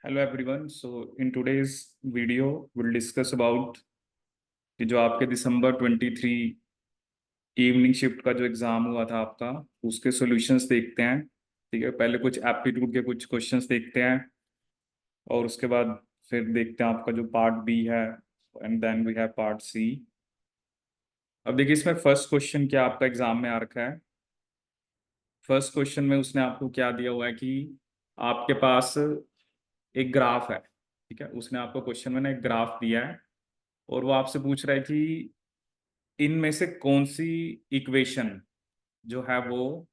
Hello everyone. So in today's video, we'll discuss about कि जो आपके दिसंबर 23 इवनिंग शिफ्ट का जो एग्जाम हुआ था आपका, उसके सॉल्यूशंस देखते हैं। ठीक है, पहले कुछ एप्टीट्यूड के कुछ क्वेश्चंस देखते हैं और उसके बाद फिर देखते हैं आपका जो पार्ट बी है, and then we have part C. अब देखिए, इसमें फर्स्ट क्वेश्चन क्या आपका एग्जाम में आ रखा है। फर्स्ट क्वेश्चन में उसने आपको क्या दिया हुआ है कि आपके पास एक ग्राफ है। ठीक है, उसने आपको क्वेश्चन में ना एक ग्राफ दिया है और वो आपसे पूछ रहा है कि इनमें से कौन सी इक्वेशन जो है वो,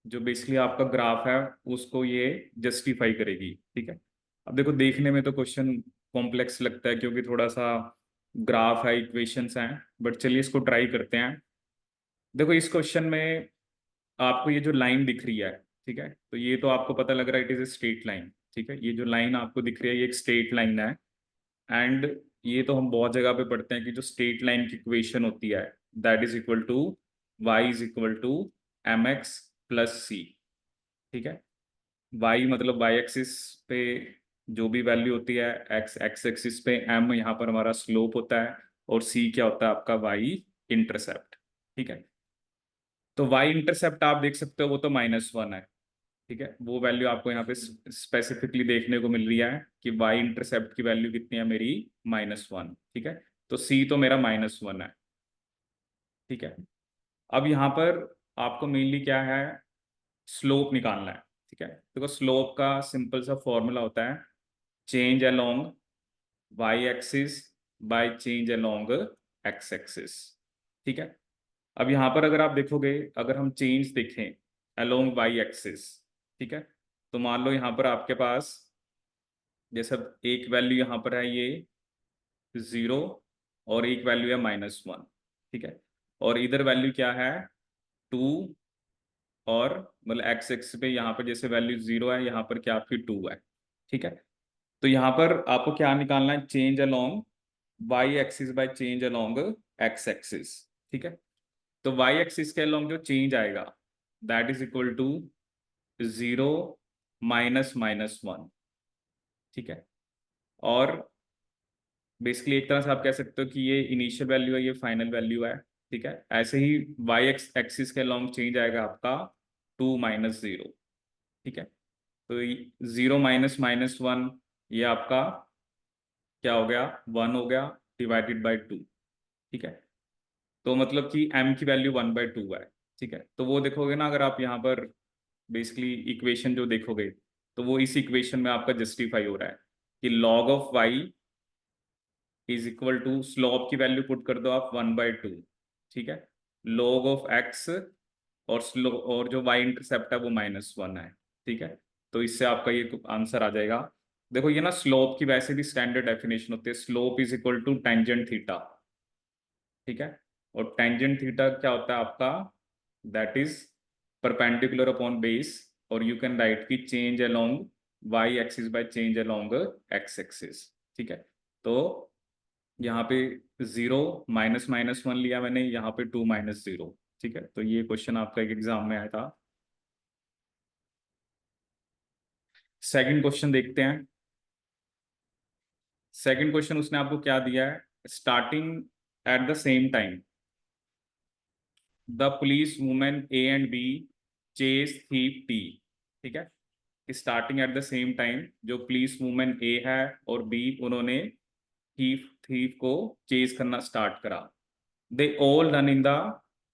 जो बेसिकली आपका ग्राफ है, उसको ये जस्टिफाई करेगी। ठीक है, अब देखो, देखने में तो क्वेश्चन कॉम्प्लेक्स लगता है क्योंकि थोड़ा सा ग्राफ है, इक्वेशंस हैं, बट चलिए इसको ट्राई करते हैं। देखो, इस क्वेश्चन में आपको ये जो लाइन दिख रही है, ठीक है, तो ये तो आपको पता लग रहा है it is a straight line. ठीक है, ये जो लाइन आपको दिख रही है ये एक स्ट्रेट लाइन है। एंड ये तो हम बहुत जगह पे पढ़ते हैं कि जो स्ट्रेट लाइन की इक्वेशन होती है, that is equal to Y is equal to M X plus C. ठीक है, वाई मतलब वाई एक्सिस पे जो भी वैल्यू होती है, एक्स एक्स एक्सिस पे, एम यहाँ पर हमारा स्लोप होता है, और सी क्या होता है आपका, वाई इंटरसेप्ट। ठीक है, तो वाई इंटरसेप्ट आप देख सकते हो वो तो -1 है। ठीक है, वो वैल्यू आपको यहाँ पे स्पेसिफिकली देखने को मिल रही है कि वाई इंटरसेप्ट की वैल्यू कितनी है मेरी, -1। ठीक है, तो सी तो मेरा -1 है। ठीक है, अब यहाँ पर आपको मेनली क्या है, स्लोप निकालना है। ठीक है, देखो, स्लोप का सिंपल सा फॉर्मूला होता है change along Y axis by change along X axis. ठीक है, अब यहाँ पर अगर आप देखोगे, अगर हम चेंज देखें अलोंग वाई एक्सिस, ठीक है, तो मान लो यहाँ पर आपके पास जैसे एक वैल्यू यहाँ पर है ये 0, और एक वैल्यू है -1। ठीक है, और इधर वैल्यू क्या है, 2, और मतलब एक्स एक्स पे यहाँ पर जैसे वैल्यू 0 है, यहाँ पर क्या आपकी 2 है। ठीक है, तो यहाँ पर आपको क्या निकालना है, change along Y axis by change along X axis. ठीक है, तो वाई एक्सिस के अलोंग जो चेंज आएगा, दैट इज इक्वल टू 0 -1। ठीक है, और बेसिकली एक तरह से आप कह सकते हो कि ये इनिशियल वैल्यू है, ये फाइनल वैल्यू है। ठीक है, ऐसे ही वाई एक्स एक्सिस के लॉन्ग चेंज आएगा आपका 2 - 0। ठीक है, तो 0 -1, ये आपका क्या हो गया, 1 हो गया, डिवाइडेड बाई 2। ठीक है, तो मतलब कि m की वैल्यू 1/2 है। ठीक है, तो वो देखोगे ना, अगर आप यहाँ पर बेसिकली इक्वेशन जो देखोगे, तो वो इस इक्वेशन में आपका जस्टिफाई हो रहा है कि log of Y is equal to, slope की वैल्यू पुट कर दो आप 1/2। ठीक है, log ऑफ एक्स, और स्लो और जो y इंटरसेप्ट है वो -1 है। ठीक है, तो इससे आपका ये आंसर आ जाएगा। देखो, ये ना स्लोप की वैसे भी स्टैंडर्ड डेफिनेशन होती है, slope is equal to tangent theta. ठीक है, और टेंजेंट थीटा क्या होता है आपका, that is perpendicular upon base, और यू कैन राइट की change along Y axis by change along X axis. ठीक है, तो यहाँ पे 0 -1 लिया मैंने, यहाँ पे 2 - 0। ठीक है, तो ये क्वेश्चन आपका एक एग्जाम में आया था। सेकंड क्वेश्चन देखते हैं। सेकंड क्वेश्चन उसने आपको क्या दिया है, starting at the same time the police women A and B chase thief T. ठीक है, starting at the same time जो पुलिस वुमेन ए है और बी, उन्होंने थीफ थीफ को चेस करना स्टार्ट करा। They all run in the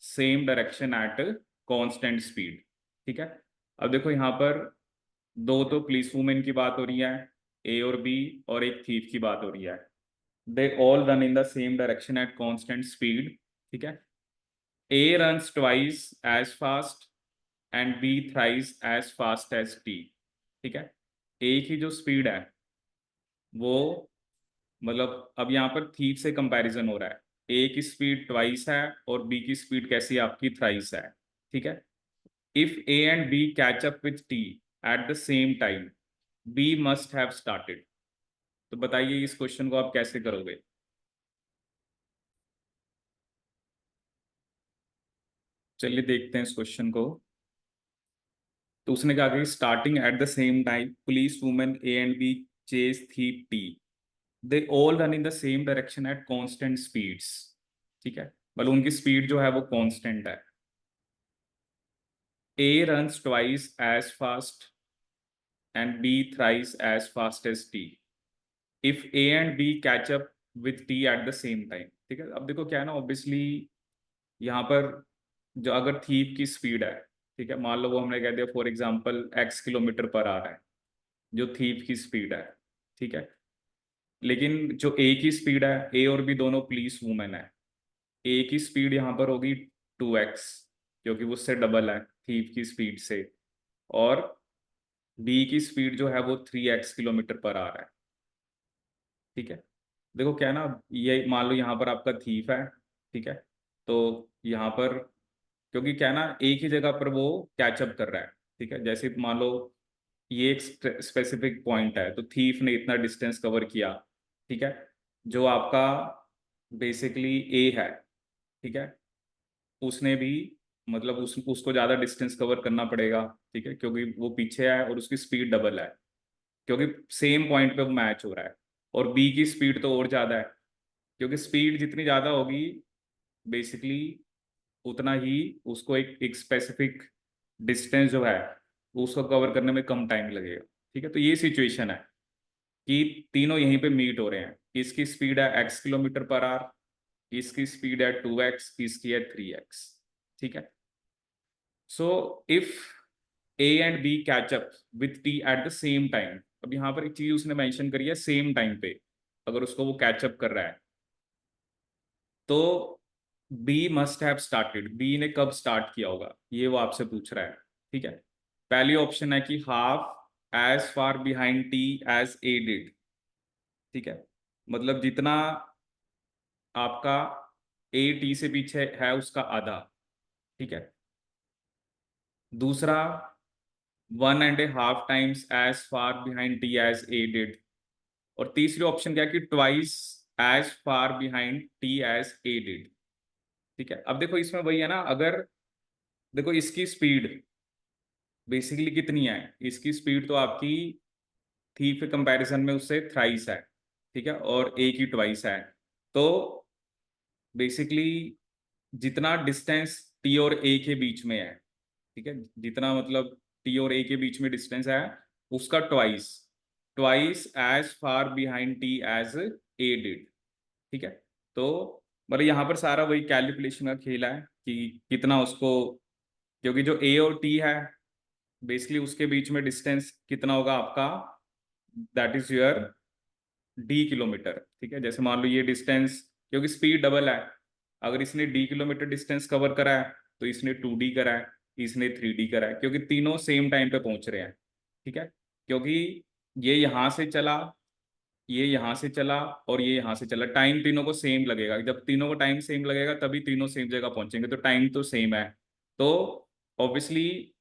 same direction at constant speed. ठीक है, अब देखो यहाँ पर दो तो पुलिस वुमेन की बात हो रही है, ए और बी, और एक थीफ की बात हो रही है। They all run in the same direction at constant speed. ठीक है, A runs twice as fast and B thrice as fast as T. ठीक है, ए की जो स्पीड है वो, मतलब अब यहाँ पर थीफ से कंपैरिजन हो रहा है, ए की स्पीड ट्वाइस है और बी की स्पीड कैसी है आपकी, थ्राइस है। ठीक है, if A and B catch up with T at the same time, B must have started. तो बताइए इस क्वेश्चन को आप कैसे करोगे। चलिए देखते हैं इस क्वेश्चन को। तो उसने कहा कि starting at the same time police women A and B chase thief T. They all run in the same direction at constant speeds. ठीक है, मतलब उनकी स्पीड जो है वो कांस्टेंट है. A runs twice as fast and B thrice as fast as T. If A and B catch up with T at the same time. ठीक है, अब देखो क्या है ना, ऑब्वियसली यहाँ पर जो अगर थीप की स्पीड है, ठीक है, मान लो वो हमने कह दिया फॉर एग्जांपल x किलोमीटर पर आ रहा है, जो थीप की स्पीड है. ठीक है, लेकिन जो ए की स्पीड है, ए और बी दोनों पुलिस वुमेन है, ए की स्पीड यहाँ पर होगी 2x, क्योंकि वो उससे डबल है थीप की स्पीड से. और बी की स्पीड जो है वो 3x किलोमीटर पर आ रहा है. ठीक है, देखो क्या है ना, ये मान लो यहाँ पर आपका थीफ है. ठीक है, तो यहाँ पर क्योंकि क्या है ना, एक ही जगह पर वो कैचअप कर रहा है. ठीक है, जैसे मान लो ये एक स्पेसिफिक पॉइंट है, तो थीफ ने इतना डिस्टेंस कवर किया. ठीक है, जो आपका बेसिकली ए है, ठीक है, उसने भी मतलब उसको ज़्यादा डिस्टेंस कवर करना पड़ेगा. ठीक है, क्योंकि वो पीछे है और उसकी स्पीड डबल है, क्योंकि सेम पॉइंट पे वो मैच हो रहा है. और बी की स्पीड तो और ज़्यादा है, क्योंकि स्पीड जितनी ज़्यादा होगी बेसिकली उतना ही उसको एक स्पेसिफिक डिस्टेंस जो है उसको कवर करने में कम टाइम लगेगा. ठीक है, तो ये सिचुएशन है कि तीनों यहीं पे मीट हो रहे हैं. इसकी स्पीड है x किलोमीटर पर आवर, इसकी स्पीड है 2x, इसकी है 3x. ठीक है, so if A and B catch up with T at the same time. अब यहाँ पर एक चीज उसने मेंशन करी है, सेम टाइम पे अगर उसको वो कैचअप कर रहा है, तो B must have started, B ने कब स्टार्ट किया होगा ये वो आपसे पूछ रहा है. ठीक है, पहली ऑप्शन है कि half as far behind T as A did. ठीक है, मतलब जितना आपका ए टी से पीछे है उसका आधा. ठीक है, दूसरा 1.5 times as far behind T as A did. और तीसरी ऑप्शन क्या है कि twice as far behind T as A did. ठीक है, अब देखो इसमें वही है ना, अगर देखो इसकी स्पीड बेसिकली कितनी है, इसकी स्पीड तो आपकी थी के कंपैरिजन में उससे थ्राइस है. ठीक है, और ए की ट्वाइस है. तो बेसिकली जितना डिस्टेंस टी और ए के बीच में है, ठीक है, जितना मतलब टी और ए के बीच में डिस्टेंस है उसका twice, twice as far behind T as A did. ठीक है, तो मतलब यहाँ पर सारा वही कैलकुलेशन का खेल है कि कितना उसको, क्योंकि जो ए और टी है बेसिकली उसके बीच में डिस्टेंस कितना होगा आपका, that is your D kilometre. ठीक है, जैसे मान लो ये डिस्टेंस, क्योंकि स्पीड डबल है, अगर इसने डी किलोमीटर डिस्टेंस कवर करा है तो इसने 2D करा है, इसने 3D करा है, क्योंकि तीनों सेम टाइम पे पहुंच रहे हैं. ठीक है, क्योंकि ये यहाँ से चला, ये यहाँ से चला और ये यहाँ से चला, टाइम तीनों को सेम लगेगा. जब तीनों को टाइम सेम लगेगा तभी तीनों सेम जगह पहुंचेंगे, तो टाइम तो सेम है. तो ऑब्वियसली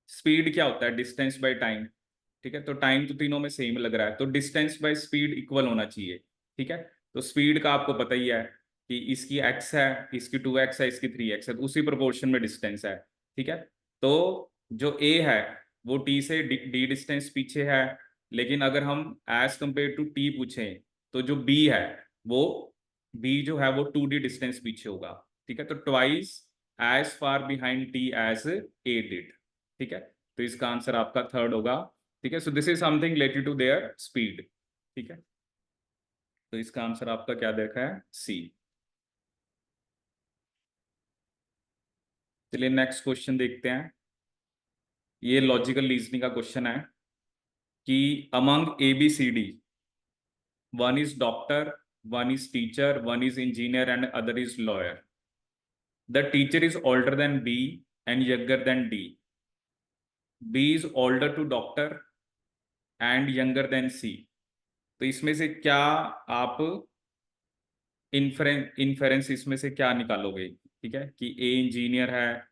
स्पीड क्या होता है, डिस्टेंस बाय टाइम. ठीक है, तो टाइम तो तीनों में सेम लग रहा है, तो डिस्टेंस बाय स्पीड इक्वल होना चाहिए. ठीक है, तो स्पीड का आपको पता ही है कि इसकी x है, इसकी 2x है, इसकी 3x है, तो उसी प्रोपोर्शन में डिस्टेंस है. ठीक है, तो जो a है वो t से d डिस्टेंस पीछे है, लेकिन अगर हम एज कंपेयर टू t पूछें तो जो b है वो b जो है वो 2D डिस्टेंस पीछे होगा. ठीक है, तो twice as far behind t as a did. ठीक है, तो इसका आंसर आपका थर्ड होगा. ठीक है, so this is something related to their speed. ठीक है, तो इसका आंसर आपका क्या देखा है, सी. चलिए नेक्स्ट क्वेश्चन देखते हैं. ये लॉजिकल रीजनिंग का क्वेश्चन है कि among A B C D, one is doctor, one is teacher, one is engineer and other is lawyer. The teacher is older than B and younger than D. B is older to doctor and younger than C. तो इसमें से क्या आप inference इसमें से क्या निकालोगे. ठीक है, कि ए इंजीनियर है,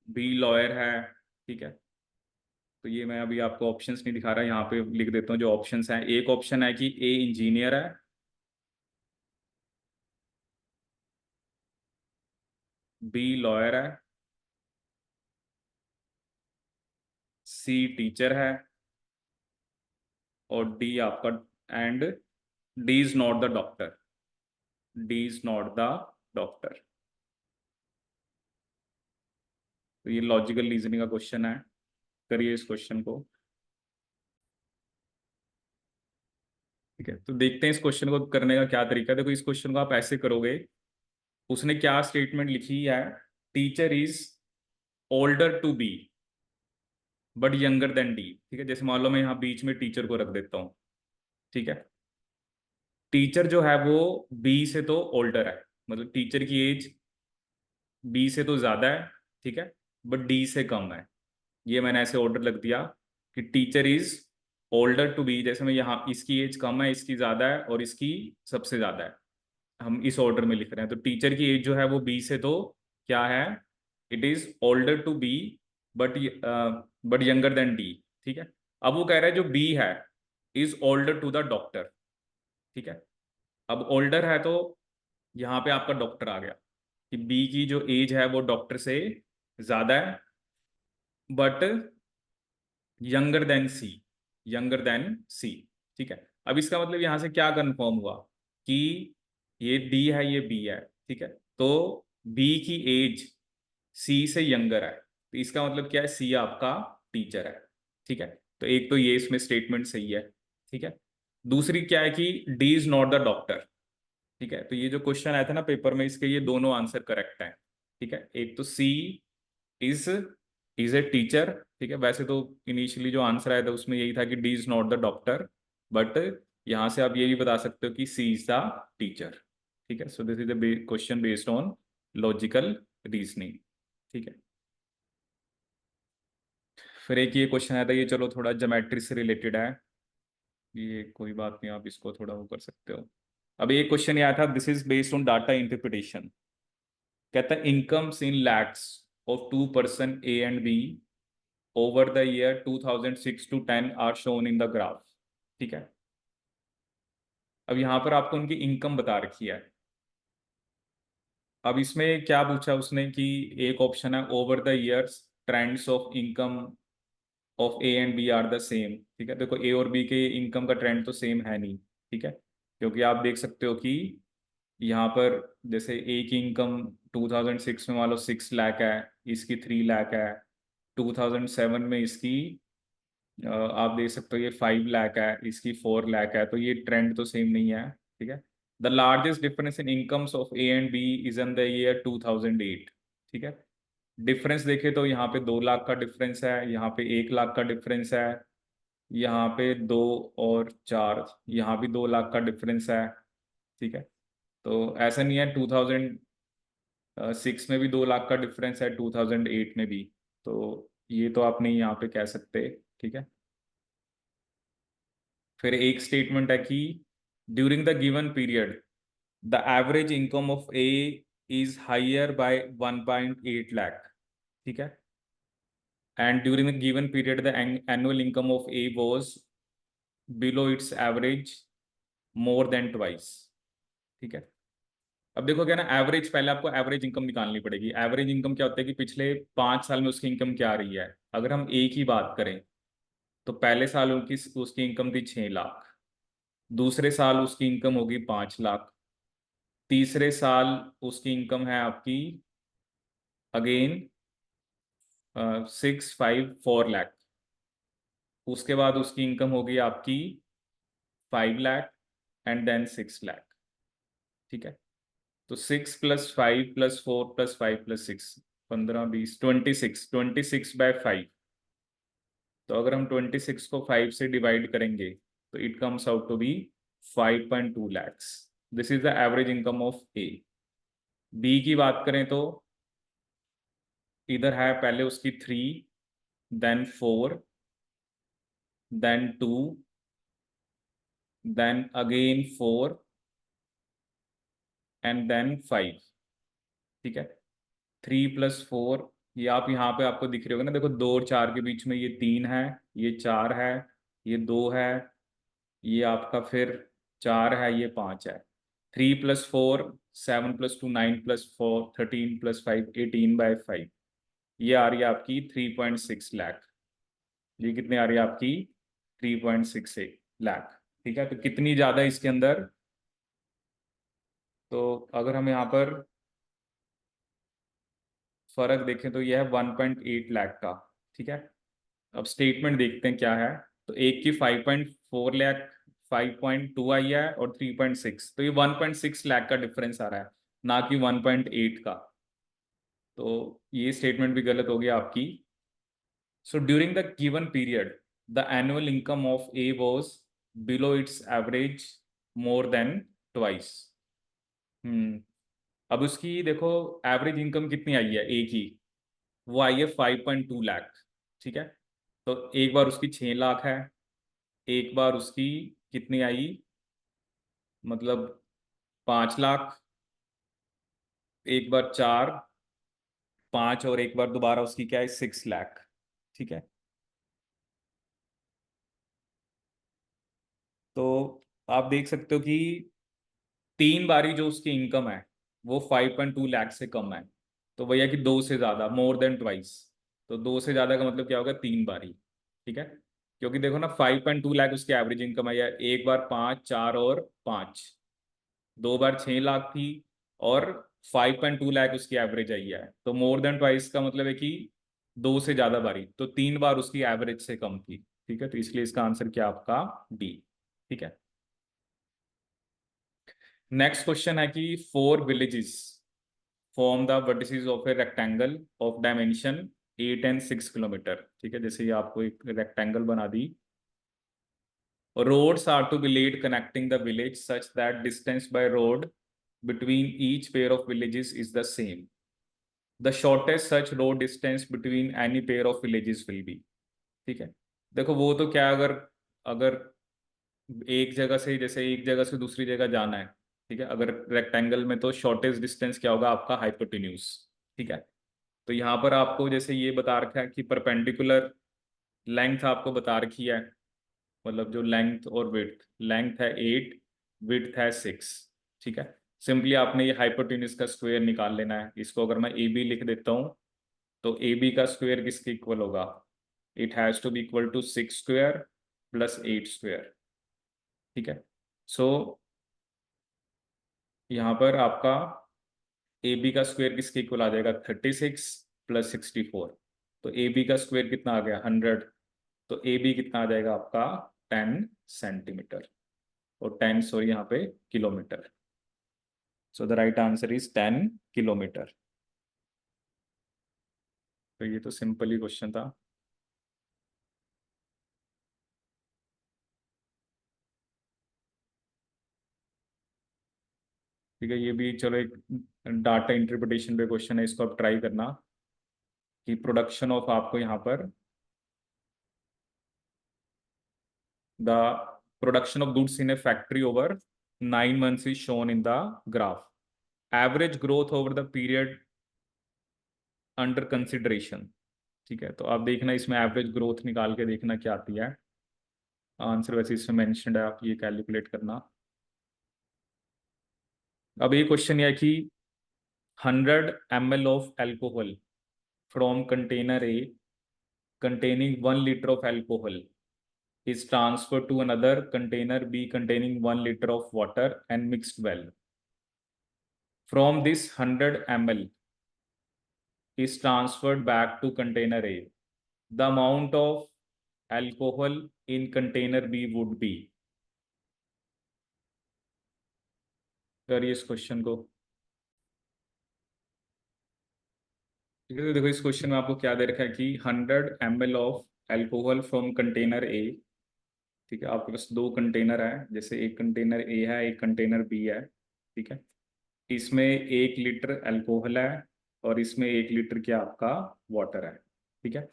बी लॉयर है. ठीक है, तो ये मैं अभी आपको ऑप्शंस नहीं दिखा रहा, यहाँ पे लिख देता हूँ जो ऑप्शंस हैं. एक ऑप्शन है कि ए इंजीनियर है, बी लॉयर है, सी टीचर है, और डी आपका, and D is not the doctor, D is not the doctor. तो ये लॉजिकल रीजनिंग का क्वेश्चन है, करिए इस क्वेश्चन को। ठीक है, तो देखते हैं इस क्वेश्चन को करने का क्या तरीका है। देखो इस क्वेश्चन को आप ऐसे करोगे, उसने क्या स्टेटमेंट लिखी है, teacher is older to B but younger than D. ठीक है, जैसे मान लो मैं यहाँ बीच में टीचर को रख देता हूँ। ठीक है, टीचर जो है वो बी से तो ओल्डर है, मतलब टीचर की एज बी से तो ज्यादा है। ठीक है, बट डी से कम है। ये मैंने ऐसे ऑर्डर लग दिया कि teacher is older to B, जैसे मैं यहाँ इसकी एज कम है, इसकी ज्यादा है, और इसकी सबसे ज्यादा है। हम इस ऑर्डर में लिख रहे हैं, तो टीचर की एज जो है वो बी से तो क्या है, it is older to B but but younger than D. ठीक है, अब वो कह रहा है जो बी है is older to the doctor. ठीक है, अब ओल्डर है तो यहाँ पे आपका डॉक्टर आ गया कि बी की जो एज है वो डॉक्टर से ज्यादा है, but younger than C, younger than C. ठीक है, अब इसका मतलब यहां से क्या कंफर्म हुआ कि ये डी है ये बी है। ठीक है, तो बी की एज सी से यंगर है, तो इसका मतलब क्या है, सी आपका टीचर है। ठीक है, तो एक तो ये इसमें स्टेटमेंट सही है। ठीक है, दूसरी क्या है कि D is not the doctor. ठीक है, तो ये जो क्वेश्चन आया था ना पेपर में, इसके ये दोनों आंसर करेक्ट हैं। ठीक है, एक तो सी इज इज ए टीचर। ठीक है, वैसे तो इनिशियली जो आंसर आया था उसमें यही था कि D is not the doctor, but यहां से आप ये भी बता सकते हो कि सी इज द टीचर। ठीक है, so this is the question based on logical reasoning. ठीक है, फिर एक ये क्वेश्चन आया था, ये चलो थोड़ा ज्योमेट्री से रिलेटेड है, ये कोई बात नहीं, आप इसको थोड़ा वो कर सकते हो। अब एक क्वेश्चन आया था, this is based on data interpretation. कहता है incomes in lakhs of two person A and B over the year 2006 to 10 are shown in the graph. ठीक है, अब यहां पर आपको उनकी इनकम बता रखी है। अब इसमें क्या पूछा उसने कि एक ऑप्शन है over the years trends of income of A and B are the same. ठीक है, देखो ए और बी के इनकम का ट्रेंड तो सेम है नहीं। ठीक है, क्योंकि आप देख सकते हो कि यहाँ पर जैसे ए की इनकम 2006 में मान लो 6 लाख है, इसकी 3 लाख है, 2007 में इसकी आप देख सकते हो ये 5 लाख है, इसकी 4 लाख है, तो ये ट्रेंड तो सेम नहीं है। ठीक है, the largest difference in incomes of A and B is in the year 2008। ठीक है, डिफरेंस देखे तो यहाँ पे 2 लाख का डिफरेंस है, यहाँ पे 1 लाख का डिफरेंस है, यहाँ पे 2 और 4, यहाँ भी 2 लाख का डिफरेंस है। ठीक है, तो ऐसा नहीं है, 2006 में भी 2 लाख का डिफरेंस है, 2008 में भी। तो ये तो आप नहीं यहाँ पे कह सकते। ठीक है, फिर एक स्टेटमेंट है कि during the given period the average income of A is higher by 1.8 lakh. ठीक है, and during the given period the annual income of A was below its average more than twice. ठीक है, अब देखो क्या ना, एवरेज पहले आपको एवरेज इनकम निकालनी पड़ेगी। एवरेज इनकम क्या होता है कि पिछले 5 साल में उसकी इनकम क्या रही है। अगर हम ए की बात करें तो पहले साल उनकी उसकी इनकम थी 6 लाख, दूसरे साल उसकी इनकम होगी 5 लाख, तीसरे साल उसकी इनकम है आपकी अगेन 654 लाख, उसके बाद उसकी इनकम होगी आपकी 5 लाख, एंड देन 6 लाख। ठीक है, तो 6 + 5 + 4 + 5 + 6, 15 20 26, 26/5। तो अगर हम 26 को 5 से डिवाइड करेंगे तो it comes out to be 5.2 lakhs. This is the average income of A. B की बात करें तो इधर है पहले उसकी 3, then 4, then 2, then again 4, and then 5। ठीक है, 3 + 4, ये आप यहाँ पे आपको दिख रहे होगा ना, देखो 2 और 4 के बीच में ये 3 है, ये 4 है, ये 2 है, ये आपका फिर 4 है, ये 5 है। 3 + 4 7 + 2 9 + 4 13 + 5 18/5, ये आ रही है आपकी 3.6 लाख। ये कितने आ रही है आपकी 3.68। लाख। ठीक है, तो कितनी ज्यादा इसके अंदर, तो अगर हम यहाँ पर फर्क देखें तो यह है 1.8 लाख का। ठीक है, अब स्टेटमेंट देखते हैं क्या है। तो एक की 5.4 लाख, 5.2 आई है और 3.6, तो ये 1.6 लाख का डिफरेंस आ रहा है, ना कि 1.8 का। तो ये स्टेटमेंट भी गलत हो गया आपकी। So during the given period the annual income of A was below its average more than twice. अब उसकी देखो एवरेज इनकम कितनी आई है ए की, वो आई है 5.2 लाख। ठीक है, तो एक बार उसकी 6 लाख है, एक बार उसकी कितनी आई, मतलब 5 लाख, एक बार 4, 5, और एक बार दोबारा उसकी क्या है 6 लाख। ठीक है, तो आप देख सकते हो कि 3 बारी जो उसकी इनकम है वो 5.2 लाख से कम है। तो भैया कि 2 से ज्यादा, मोर देन ट्वाइस। तो 2 से ज्यादा का मतलब क्या होगा, 3 बारी। ठीक है, क्योंकि देखो ना 5.2 लाख उसकी एवरेज इनकम है, एक बार 5, 4 और 5, 2 बार 6 लाख थी, और 5.2 लाख उसकी एवरेज आई है। तो मोर देन ट्वाइस का मतलब है कि 2 से ज्यादा बारी, तो 3 बार उसकी एवरेज से कम थी। ठीक है, तो इसलिए इसका आंसर क्या आपका डी। ठीक है, नेक्स्ट क्वेश्चन है कि 4 villages form the vertices of a rectangle of dimension 8 and 6 kilometre. ठीक है, जैसे ये आपको एक रेक्टेंगल बना दी, roads are to be laid connecting the village such that distance by road between each pair of villages is the same. The shortest such road distance between any pair of villages will be. ठीक है, देखो वो तो क्या, अगर अगर एक जगह से, जैसे एक जगह से दूसरी जगह जाना है, ठीक है, अगर रेक्टेंगल में तो शॉर्टेस्ट डिस्टेंस क्या होगा आपका, हाइपोटेन्यूज। ठीक है, तो यहाँ पर आपको जैसे ये बता रखा है कि परपेंडिकुलर लेंथ आपको बता रखी है, मतलब जो लेंथ और विड्थ, लेंथ है 8, विड्थ है 6। ठीक है, सिंपली आपने ये हाइपोटेन्यूज का स्क्वायर निकाल लेना है। इसको अगर मैं ए बी लिख देता हूँ, तो ए बी का स्क्वायर किसके इक्वल होगा, it has to be equal to 6 square plus 8 square. ठीक है, सो यहाँ पर आपका ए बी का स्क्वायर किसके इक्वल आ जाएगा, 36 प्लस 64। तो ए बी का स्क्वायर कितना आ गया, 100। तो ए बी कितना आ जाएगा आपका, 10 सेंटीमीटर, और 10 सॉरी यहाँ पे kilometre. So the right answer is 10 kilometre. तो ये तो सिंपल ही क्वेश्चन था। ठीक है, ये भी चलो एक डाटा इंटरप्रिटेशन पे क्वेश्चन है, इसको आप ट्राई करना कि प्रोडक्शन ऑफ, आपको यहाँ पर the production of goods in A factory over 9 months is shown in the graph, average growth over the period under consideration. ठीक है, तो आप देखना इसमें एवरेज ग्रोथ निकाल के देखना क्या आती है। आंसर वैसे इसमें मेंशन्ड है, आप ये कैलकुलेट करना। अब ये क्वेश्चन है कि 100 ml of alcohol from container A containing 1 liter of alcohol is transferred to another container B containing 1 liter of water and mixed well. From this 100 ml is transferred back to container A. The amount of alcohol in container B would be। करिए इस question को। ठीक है, तो देखो इस question में आपको क्या दे रखा है कि 100 ml of alcohol from container A. ठीक है, आपके पास 2 कंटेनर है, जैसे एक कंटेनर ए है, एक कंटेनर बी है। ठीक है, इसमें 1 लीटर अल्कोहल है, और इसमें 1 लीटर क्या आपका वाटर है। ठीक है,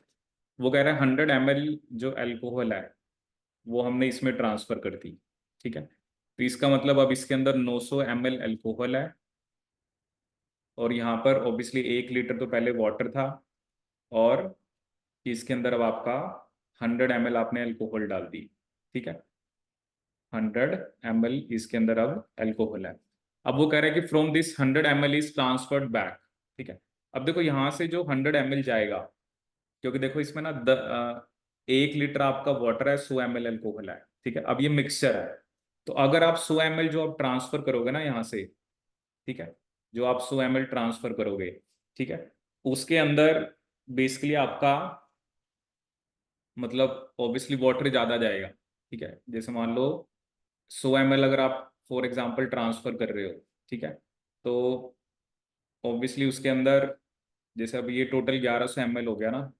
वो कह रहा है 100 ml जो अल्कोहल है वो हमने इसमें ट्रांसफर कर दी। ठीक है, तो इसका मतलब अब इसके अंदर 900 ml अल्कोहल है, और यहाँ पर ऑब्वियसली 1 लीटर तो पहले वाटर था, और इसके अंदर अब आपका 100 ml आपने अल्कोहल डाल दी। ठीक है, 100 ml इसके अंदर अब अल्कोहल है। अब वो कह रहा है कि from this 100 ml is transferred back. ठीक है, अब देखो यहाँ से जो 100 ml जाएगा, क्योंकि देखो इसमें ना 1 लीटर आपका वाटर है, 100 ml अल्कोहल है, ठीक है। अब ये मिक्सचर है, तो अगर आप 100 ml जो आप ट्रांसफर करोगे ना यहाँ से, ठीक है, जो आप 100 ml ट्रांसफर करोगे, ठीक है, उसके अंदर बेसिकली आपका मतलब ऑब्वियसली वाटर ज़्यादा जाएगा। ठीक है, जैसे मान लो 100 ml अगर आप फॉर एग्जांपल ट्रांसफर कर रहे हो, ठीक है, तो ऑब्वियसली उसके अंदर जैसे अब ये टोटल 1100 ml हो गया ना,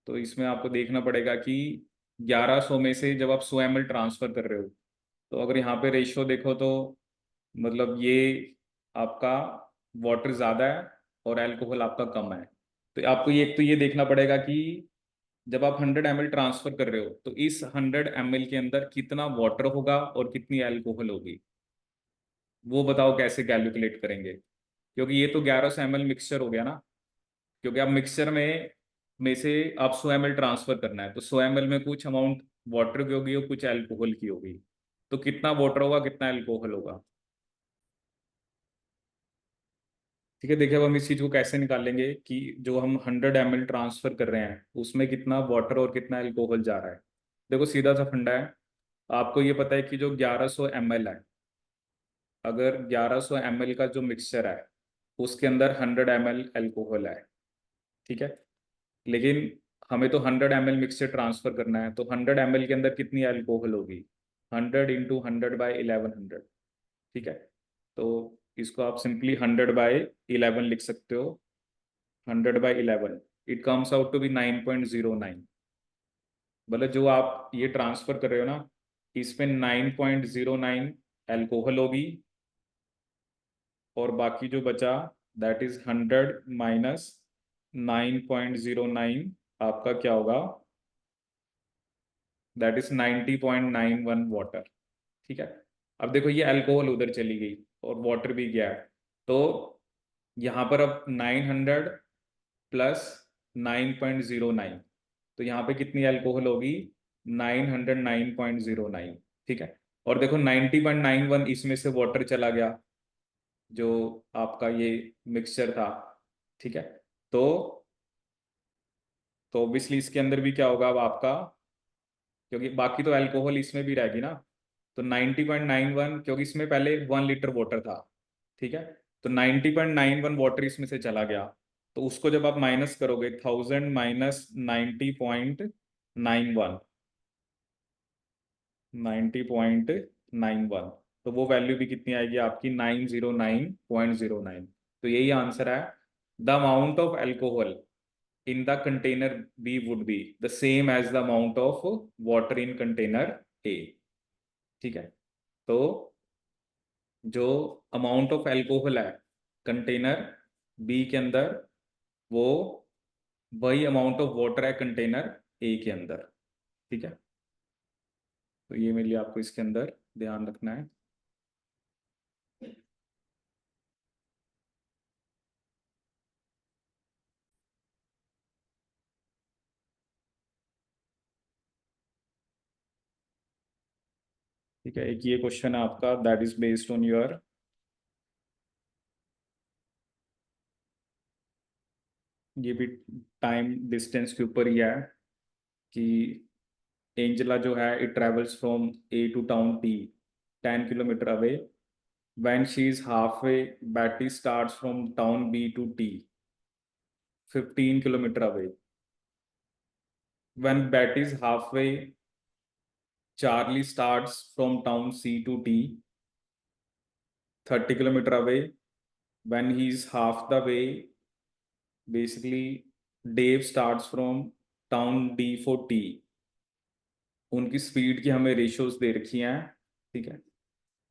तो इसमें आपको देखना पड़ेगा कि 1100 में से जब आप 100 ml ट्रांसफर कर रहे हो, तो अगर यहाँ पे रेशियो देखो तो मतलब ये आपका वाटर ज़्यादा है और अल्कोहल आपका कम है। तो आपको ये एक तो ये देखना पड़ेगा कि जब आप 100 ml ट्रांसफर कर रहे हो तो इस 100 ml के अंदर कितना वाटर होगा और कितनी अल्कोहल होगी, वो बताओ कैसे कैलकुलेट करेंगे। क्योंकि ये तो 1100 ml मिक्सचर हो गया ना, क्योंकि आप मिक्सचर में से आप 100 ml ट्रांसफर करना है, तो 100 ml में कुछ अमाउंट वाटर की होगी और कुछ अल्कोहल की होगी, तो कितना वाटर होगा कितना अल्कोहल होगा। ठीक है, देखिए अब हम इस चीज को कैसे निकालेंगे कि जो हम 100 ml ट्रांसफर कर रहे हैं उसमें कितना वाटर और कितना अल्कोहल जा रहा है। देखो सीधा सा फंडा है, आपको ये पता है कि जो 1100 ml है, अगर 1100 ml का जो मिक्सचर है उसके अंदर 100 ml अल्कोहल है, ठीक है, लेकिन हमें तो 100 ml मिक्सचर ट्रांसफर करना है, तो 100 ml के अंदर कितनी अल्कोहल होगी, 100 × 100/1100। ठीक है, तो इसको आप सिंपली 100/11 लिख सकते हो। 100/11 it comes out to be 9.09। मतलब जो आप ये ट्रांसफर कर रहे हो ना, इसमें 9.09 अल्कोहल होगी, और बाकी जो बचा दैट इज 100 माइनस 9.09 आपका क्या होगा, दैट इज 90.91 वाटर। ठीक है, अब देखो ये अल्कोहल उधर चली गई और वाटर भी गया है, तो यहाँ पर अब 900 प्लस 9.09, तो यहाँ पे कितनी अल्कोहल होगी, 909.09। ठीक है, और देखो 90.91 इसमें से वाटर चला गया जो आपका ये मिक्सचर था। ठीक है, तो तो ऑब्वियसली इसके अंदर भी क्या होगा अब आपका, क्योंकि बाकी तो अल्कोहल इसमें भी रहेगी ना, तो 90.91 क्योंकि इसमें पहले 1 लीटर वाटर था, ठीक है, तो 90.91 वाटर इसमें से चला गया, तो उसको जब आप माइनस करोगे 1000 माइनस 90.91, 90.91, तो वो वैल्यू भी कितनी आएगी आपकी 909.09। तो यही आंसर है, the amount of alcohol in the container B would be the same as the amount of water in container A। ठीक है, तो जो अमाउंट ऑफ अल्कोहल है कंटेनर बी के अंदर, वो वही अमाउंट ऑफ वाटर है कंटेनर ए के अंदर। ठीक है, तो ये मेरे लिए आपको इसके अंदर ध्यान रखना है। ठीक है, एक ये क्वेश्चन है आपका that is based on your, ये भी टाइम डिस्टेंस के ऊपर ही है कि एंजेला जो है it travels from A to town T 10 kilometre away, when she is halfway Betty starts from town B to T 15 kilometer away, when Betty is halfway Charlie starts from town C to T 30 kilometer away, when he is half the way basically Dave starts from town D for T। उनकी speed की हमें ratios दे रखी हैं। ठीक है,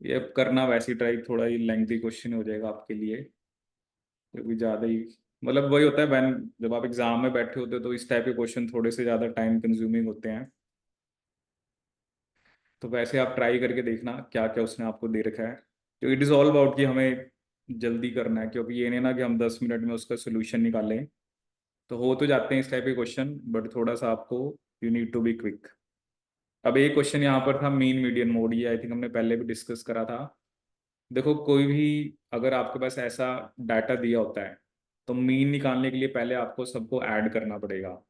ये अब करना वैसे ही ट्राई, थोड़ा ही लेंथी क्वेश्चन हो जाएगा आपके लिए, क्योंकि ज़्यादा ही मतलब वही होता है वैन, जब आप एग्जाम में बैठे होते हो तो इस टाइप के क्वेश्चन थोड़े से ज़्यादा टाइम कंज्यूमिंग होते हैं। तो वैसे आप ट्राई करके देखना क्या क्या उसने आपको दे रखा है, तो इट इज़ ऑल अबाउट कि हमें जल्दी करना है, क्योंकि ये नहीं ना कि हम 10 मिनट में उसका सोल्यूशन निकालें। तो हो तो जाते हैं इस टाइप के क्वेश्चन, बट थोड़ा सा आपको you need to be quick. अब एक क्वेश्चन यहाँ पर था मीन मीडियन मोड, ये आई थिंक हमने पहले भी डिस्कस करा था। देखो कोई भी अगर आपके पास ऐसा डाटा दिया होता है, तो मीन निकालने के लिए पहले आपको सबको ऐड करना पड़ेगा,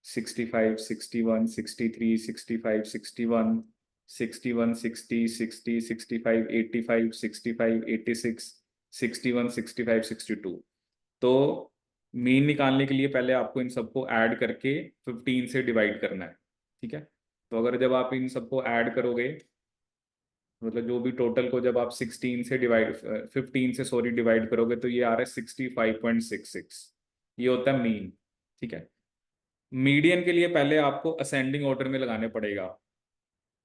65 61 63 65 61, 61, 60, 60, 65, 85, 65, 86, 61, 65, 62। तो मीन निकालने के लिए पहले आपको इन सबको ऐड करके 15 से डिवाइड करना है, ठीक है। तो अगर जब आप इन सबको ऐड करोगे, मतलब जो भी टोटल को जब आप 16 से डिवाइड 15 से सॉरी डिवाइड करोगे, तो ये आ रहा है 65.66। ये होता है मीन, ठीक है। मीडियन के लिए पहले आपको असेंडिंग ऑर्डर में लगाने पड़ेगा,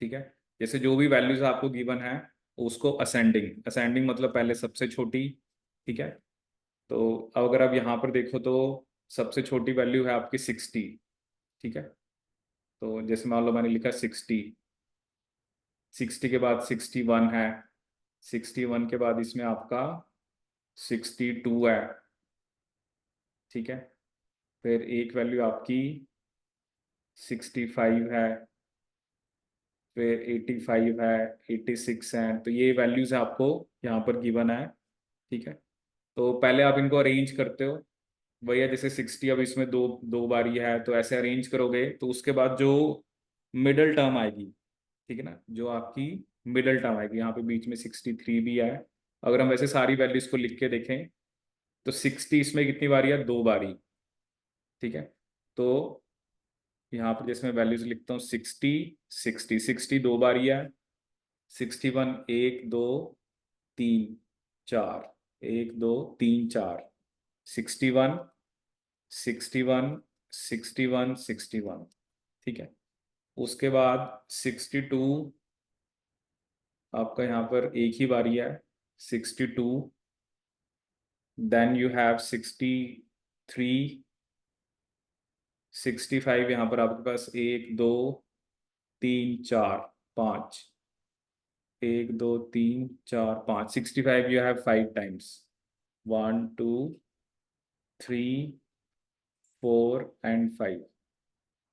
ठीक है। जैसे जो भी वैल्यूज आपको गिवन है उसको असेंडिंग, असेंडिंग मतलब पहले सबसे छोटी, ठीक है। तो अब अगर आप यहाँ पर देखो तो सबसे छोटी वैल्यू है आपकी 60, ठीक है। तो जैसे मान लो मैंने लिखा 60, 60 के बाद 61 है, 61 के बाद इसमें आपका 62 है, ठीक है। फिर एक वैल्यू आपकी 65 है, फिर 85 है, 86 है। तो ये वैल्यूज आपको यहाँ पर गिवन है, ठीक है। तो पहले आप इनको अरेंज करते हो, भैया जैसे 60 अब इसमें दो दो बारी है, तो ऐसे अरेंज करोगे तो उसके बाद जो मिडल टर्म आएगी, ठीक है ना, जो आपकी मिडल टर्म आएगी, यहाँ पे बीच में 63 भी है। अगर हम वैसे सारी वैल्यूज को लिख के देखें तो 60 इसमें कितनी बारी है, दो बारी, ठीक है। तो यहाँ पर जैसे मैं वैल्यूज लिखता हूँ 60, 60, 60 दो बारी है, 61 एक दो तीन चार, एक दो तीन चार, 61, 61, 61, 61, ठीक है। उसके बाद 62 आपका यहाँ पर एक ही बारी है, 62, देन यू हैव 63, 65 यहाँ पर आपके पास एक दो तीन चार पाँच, एक दो तीन चार पाँच, 65 यू हैव 5 टाइम्स, 1 2 3 4 एंड 5,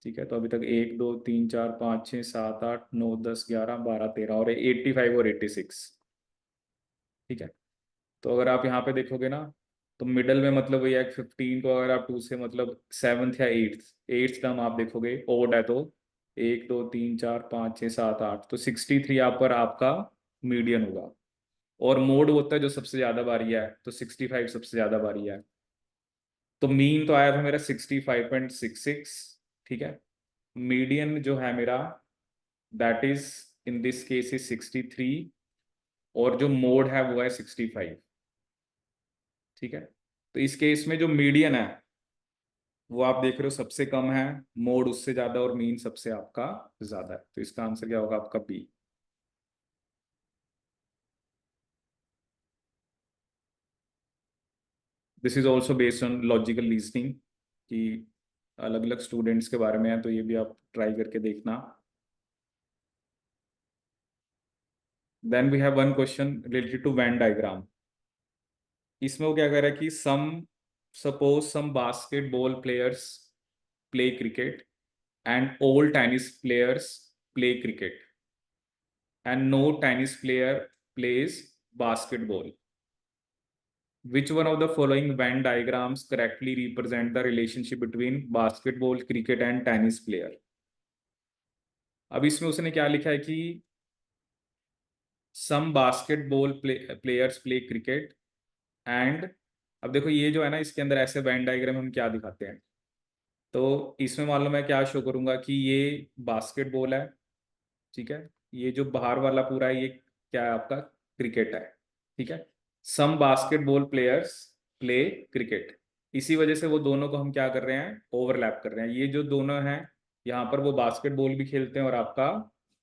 ठीक है। तो अभी तक एक दो तीन चार पाँच छः सात आठ नौ 10 11 12 13 और 85 और 86, ठीक है। तो अगर आप यहाँ पे देखोगे ना, तो मिडल में मतलब वही है 15 को अगर आप 2 से मतलब सेवन्थ या एट्थ टर्म आप देखोगे ओड है, तो एक दो तीन चार पाँच छः सात आठ, तो 63 यहाँ पर आपका मीडियन होगा। और मोड होता है जो सबसे ज्यादा बारी है, तो 65 सबसे ज्यादा बारी है। तो मीन तो आया था मेरा 65.66, ठीक है। मीडियन जो है मेरा, that is in this case is 63, और जो मोड है वो है 65, ठीक है। तो इस केस में जो मीडियन है वो आप देख रहे हो सबसे कम है, मोड उससे ज्यादा, और मीन सबसे आपका ज्यादा है। तो इसका आंसर क्या होगा आपका B. This is also based on logical reasoning, कि अलग अलग स्टूडेंट्स के बारे में है, तो ये भी आप ट्राई करके देखना। Then we have one question related to Venn diagram. इसमें वो क्या कह रहा है कि suppose some basketball players play cricket and all tennis players play cricket and no tennis player plays basketball. Which one of the following Venn diagrams correctly represent the relationship between basketball, cricket and tennis player? अब इसमें उसने क्या लिखा है कि some basketball players play cricket and, अब देखो ये जो है ना, इसके अंदर ऐसे वेन डायग्राम हम क्या दिखाते हैं, तो इसमें मान लो मैं क्या शो करूंगा कि ये बास्केटबॉल है, ठीक है। ये जो बाहर वाला पूरा है ये क्या है आपका, क्रिकेट है, ठीक है। सम बास्केटबॉल प्लेयर्स प्ले क्रिकेट, इसी वजह से वो दोनों को हम क्या कर रहे हैं, ओवरलैप कर रहे हैं। ये जो दोनों हैं यहाँ पर वो बास्केटबॉल भी खेलते हैं और आपका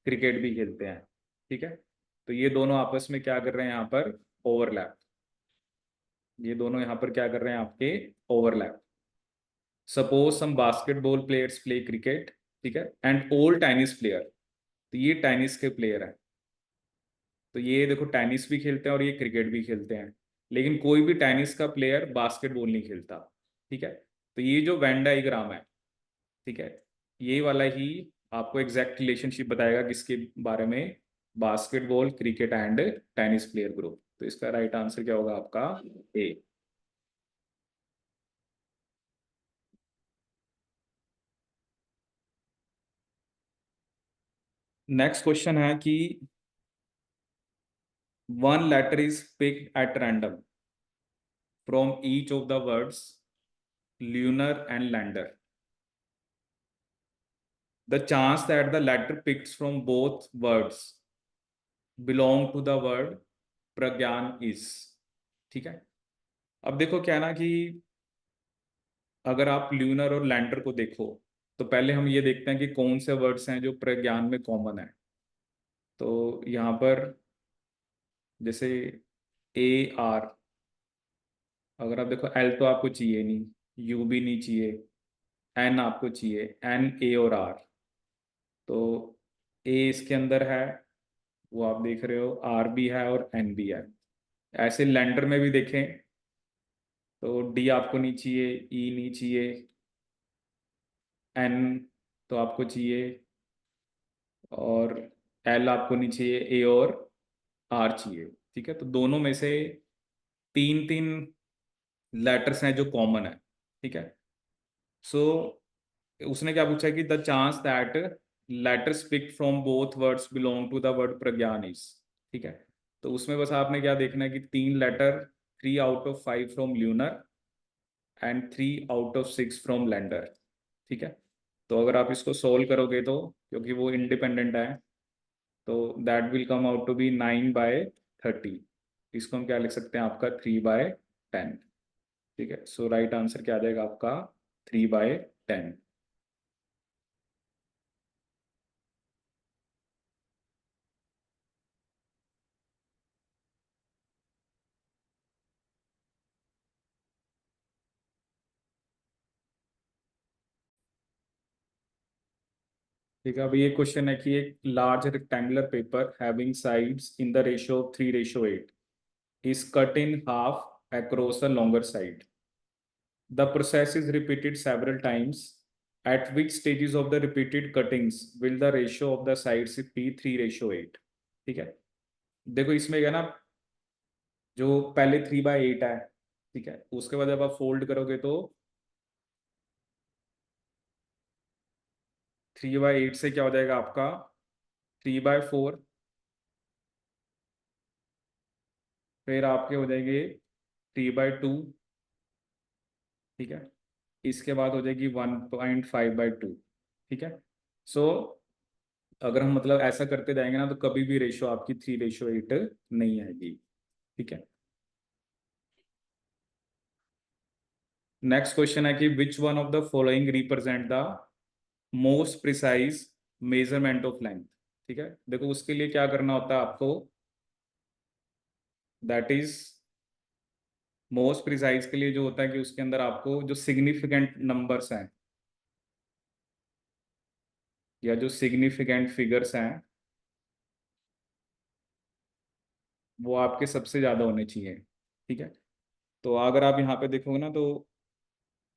क्रिकेट भी खेलते हैं, ठीक है। तो ये दोनों आपस में क्या कर रहे हैं यहाँ पर, ओवरलैप। ये दोनों यहाँ पर क्या कर रहे हैं आपके, overlap. Suppose some basketball players play cricket, ठीक है, एंड ऑल टेनिस प्लेयर, तो ये टेनिस के प्लेयर हैं। तो ये देखो टेनिस भी खेलते हैं और ये क्रिकेट भी खेलते हैं, लेकिन कोई भी टेनिस का प्लेयर बास्केटबॉल नहीं खेलता, ठीक है। तो ये जो वेन डायग्राम है, ठीक है, ये वाला ही आपको एग्जैक्ट रिलेशनशिप बताएगा किसके बारे में, basketball, cricket and tennis player group. तो इसका राइट आंसर क्या होगा आपका, ए। नेक्स्ट क्वेश्चन है कि one letter is picked at random from each of the words lunar and lander. The chance that the letter picked from both words belong to the word Pragyan is. ठीक है, अब देखो क्या है ना कि अगर आप ल्यूनर और लैंडर को देखो तो पहले हम ये देखते हैं कि कौन से वर्ड्स हैं जो प्रज्ञान में कॉमन है। तो यहाँ पर जैसे ए आर, अगर आप देखो एल तो आपको चाहिए नहीं, यू भी नहीं चाहिए, एन आपको चाहिए, एन ए और आर। तो ए इसके अंदर है, वो आप देख रहे हो, आर भी है और एन भी है। ऐसे लैंडर में भी देखें तो डी आपको नहीं चाहिए, ई नहीं चाहिए, एन तो आपको चाहिए, और एल आपको नहीं चाहिए, ए और आर चाहिए। ठीक है, तो दोनों में से तीन तीन लेटर्स हैं जो कॉमन है। ठीक है, सो उसने क्या पूछा कि the chance that letters picked from both words belong to the word Pragyan is. ठीक है, तो उसमें बस आपने क्या देखना है कि तीन letter, 3 out of 5 from lunar and 3 out of 6 from lander. ठीक है, तो अगर आप इसको सोल्व करोगे तो क्योंकि वो इंडिपेंडेंट है तो that will come out to be 9/30। इसको हम क्या लिख सकते हैं, आपका 3/10। ठीक है, सो राइट आंसर क्या आ जाएगा आपका 3/10। ठीक है, अब ये क्वेश्चन है कि एक large rectangular paper having sides in the ratio of 3:8 is cut in half across a longer side. The process is repeated several times. At which stages of the repeated cuttings will the ratio of the sides be 3:8? ठीक है, देखो इसमें क्या ना, जो पहले 3/8 है, ठीक है, उसके बाद जब आप फोल्ड करोगे तो 3/8 से क्या हो जाएगा आपका 3/4, फिर आपके हो जाएंगे 3/2। ठीक है, इसके बाद हो जाएगी 1.5/2। ठीक है, सो अगर हम मतलब ऐसा करते जाएंगे ना तो कभी भी रेशियो आपकी 3:8 नहीं आएगी। ठीक है, नेक्स्ट क्वेश्चन है कि which one of the following represent the most precise measurement of length. ठीक है, देखो उसके लिए क्या करना होता है आपको, दैट इज मोस्ट प्रिसाइज के लिए जो होता है कि उसके अंदर आपको जो सिग्निफिकेंट नंबर्स हैं या जो सिग्निफिकेंट फिगर्स हैं वो आपके सबसे ज्यादा होने चाहिए। ठीक है, तो अगर आप यहाँ पे देखोगे ना तो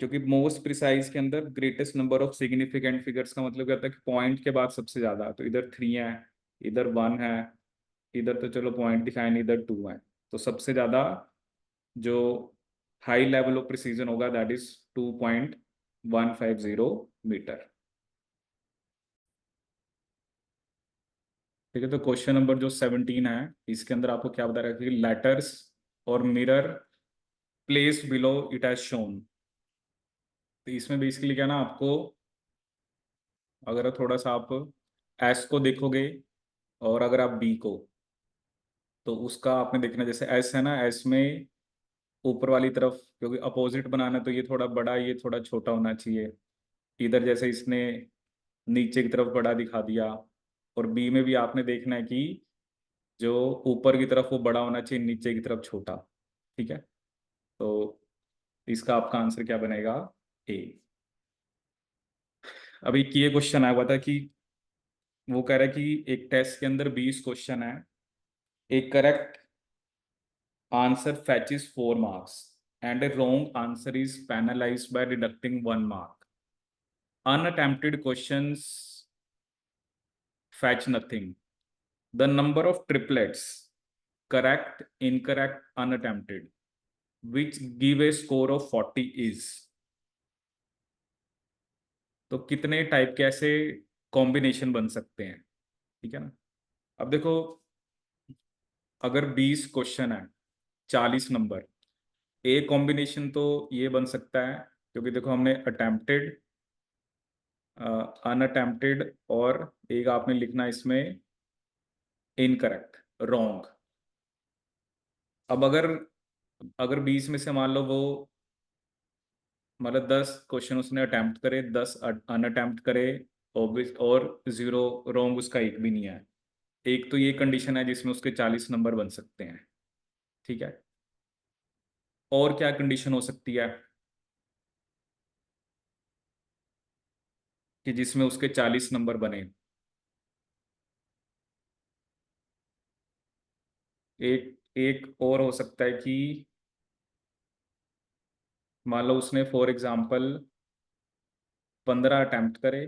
क्योंकि मोस्ट प्रिसाइज के अंदर greatest number of significant figures का मतलब क्या होता है कि पॉइंट के बाद सबसे ज्यादा, तो इधर 3 है, इधर 1 है, इधर तो चलो पॉइंट दिखाए नहीं, इधर 2 है। तो सबसे ज्यादा जो हाई लेवल ऑफ प्रिसीजन होगा दैट इज 2.150 मीटर। ठीक है, तो क्वेश्चन नंबर जो 17 है इसके अंदर आपको क्या बता रहा है कि लेटर्स और mirror placed below it has shown. तो इसमें बेसिकली क्या ना, आपको अगर थोड़ा सा आप एस को देखोगे और अगर आप बी को, तो उसका आपने देखना, जैसे एस है ना, एस में ऊपर वाली तरफ क्योंकि अपोजिट बनाना है तो ये थोड़ा बड़ा, ये थोड़ा छोटा होना चाहिए। इधर जैसे इसने नीचे की तरफ बड़ा दिखा दिया, और बी में भी आपने देखना है कि जो ऊपर की तरफ वो बड़ा होना चाहिए, नीचे की तरफ छोटा। ठीक है, तो इसका आपका आंसर क्या बनेगा, ए। अभी ये क्वेश्चन आया हुआ था कि वो कह रहा है कि एक टेस्ट के अंदर 20 क्वेश्चन है, एक correct answer fetches 4 marks and a wrong answer is penalized by deducting 1 mark. Unattempted questions fetch nothing. The number of triplets, correct, incorrect, unattempted, which give a score of 40 is. तो कितने type के ऐसे combination बन सकते हैं। ठीक है ना। अब देखो, अगर 20 क्वेश्चन है, 40 नंबर, एक कॉम्बिनेशन तो ये बन सकता है, क्योंकि देखो हमने अटेम्प्टेड, अनअटेम्प्टेड, और एक आपने लिखना इसमें इनकरेक्ट, रॉन्ग। अब अगर अगर 20 में से मान लो वो, मतलब 10 क्वेश्चन उसने अटेम्प्ट करे, 10 अनअटेम्प्ट करे, और 0 रॉन्ग, उसका एक भी नहीं है। एक तो ये कंडीशन है जिसमें उसके 40 नंबर बन सकते हैं। ठीक है। और क्या कंडीशन हो सकती है कि जिसमें उसके 40 नंबर बने? एक एक और हो सकता है कि मान लो उसने फॉर एग्जाम्पल 15 अटेम्प्ट करे,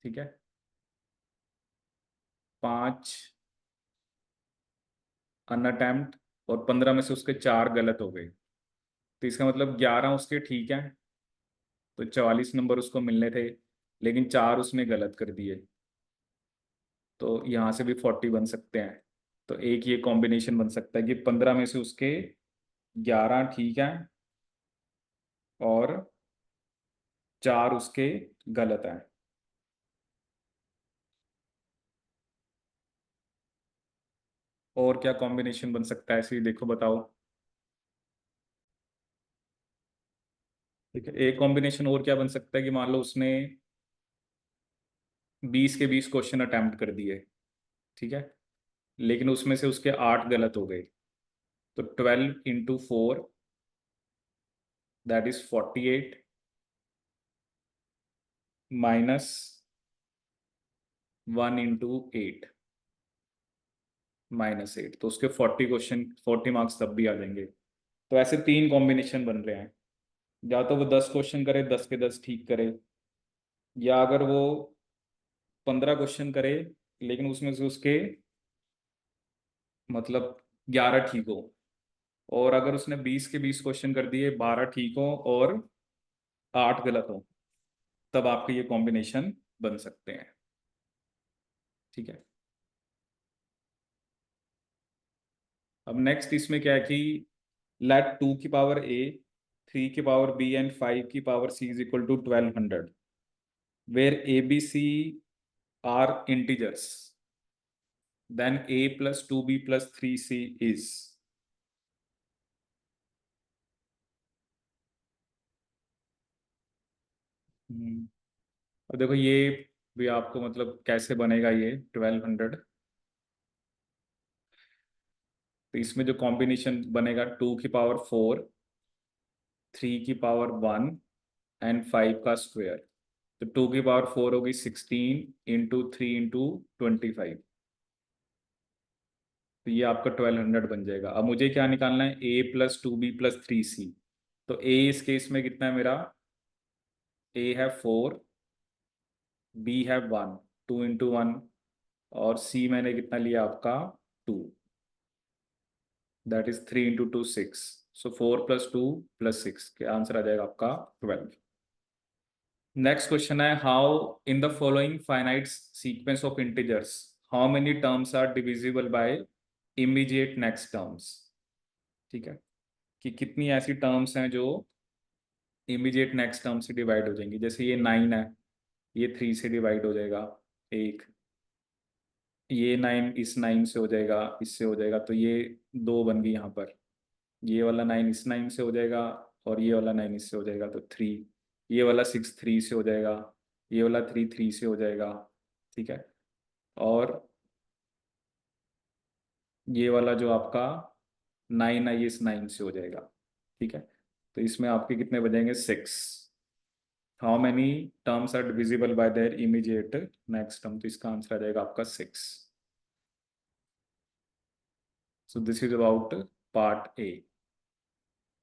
ठीक है, 5 अनअटेम्प्ट, और 15 में से उसके 4 गलत हो गए। तो इसका मतलब 11 उसके ठीक है, तो 44 नंबर उसको मिलने थे, लेकिन 4 उसने गलत कर दिए, तो यहाँ से भी 40 बन सकते हैं। तो एक ये कॉम्बिनेशन बन सकता है कि 15 में से उसके 11 ठीक है, और 4 उसके गलत हैं। और क्या कॉम्बिनेशन बन सकता है ऐसे ही, देखो बताओ। ठीक है, एक कॉम्बिनेशन और क्या बन सकता है कि मान लो उसने 20 के 20 क्वेश्चन अटेम्प्ट कर दिए, ठीक है, लेकिन उसमें से उसके 8 गलत हो गए। तो 12 × 4, दैट इज 48, माइनस 1 × 8, -8, तो उसके 40 क्वेश्चन, 40 मार्क्स तब भी आ जाएंगे। तो ऐसे 3 कॉम्बिनेशन बन रहे हैं, या तो वो 10 क्वेश्चन करे, 10 के 10 ठीक करे, या अगर वो 15 क्वेश्चन करे लेकिन उसमें से उसके मतलब 11 ठीक हो, और अगर उसने 20 के 20 क्वेश्चन कर दिए, 12 ठीक हो और 8 गलत हो, तब आपके ये कॉम्बिनेशन बन सकते हैं। ठीक है। अब नेक्स्ट इसमें क्या है कि लेट 2 की पावर a, 3 की पावर b एंड 5 की power c is equal to 1200, where abc are integers, then a + 2b + 3c is. और देखो ये भी आपको मतलब कैसे बनेगा ये 1200। तो इसमें जो कॉम्बिनेशन बनेगा, 2 की पावर 4, 3 की पावर 1 एंड 5 का स्क्वायर। तो 2 की पावर 4 होगी 16 × 3 × 25। तो ये आपका 1200 बन जाएगा। अब मुझे क्या निकालना है, a + 2b + 3c। तो a इस केस में कितना है मेरा, a है 4, b है 1, 2 × 1, और c मैंने कितना लिया आपका 2, दैट इज 3 × 2 6। सो 4 + 2 + 6 के आंसर आ जाएगा आपका 12। नेक्स्ट क्वेश्चन है, how in the following finite sequence of integers, how many terms are divisible by immediate next terms. ठीक है, कि कितनी ऐसी टर्म्स हैं जो इमीडिएट नेक्स्ट टर्म से डिवाइड हो जाएंगी। जैसे ये 9 है, ये 3 से डिवाइड हो जाएगा, एक, ये 9 इस 9 से हो जाएगा, इससे हो जाएगा, तो ये 2 बन गई यहाँ पर। ये वाला 9 इस 9 से हो जाएगा, और ये वाला 9 इससे हो जाएगा, तो 3। ये वाला 6 3 से हो जाएगा, ये वाला 3 3 से हो जाएगा। ठीक है। और ये वाला जो आपका 9 है, ये इस 9 से हो जाएगा। ठीक है। तो इसमें आपके कितने बचेंगे, 6। How many terms are divisible by their immediate next term, तो इसका आंसर आ जाएगा आपका 6। So this is about part A.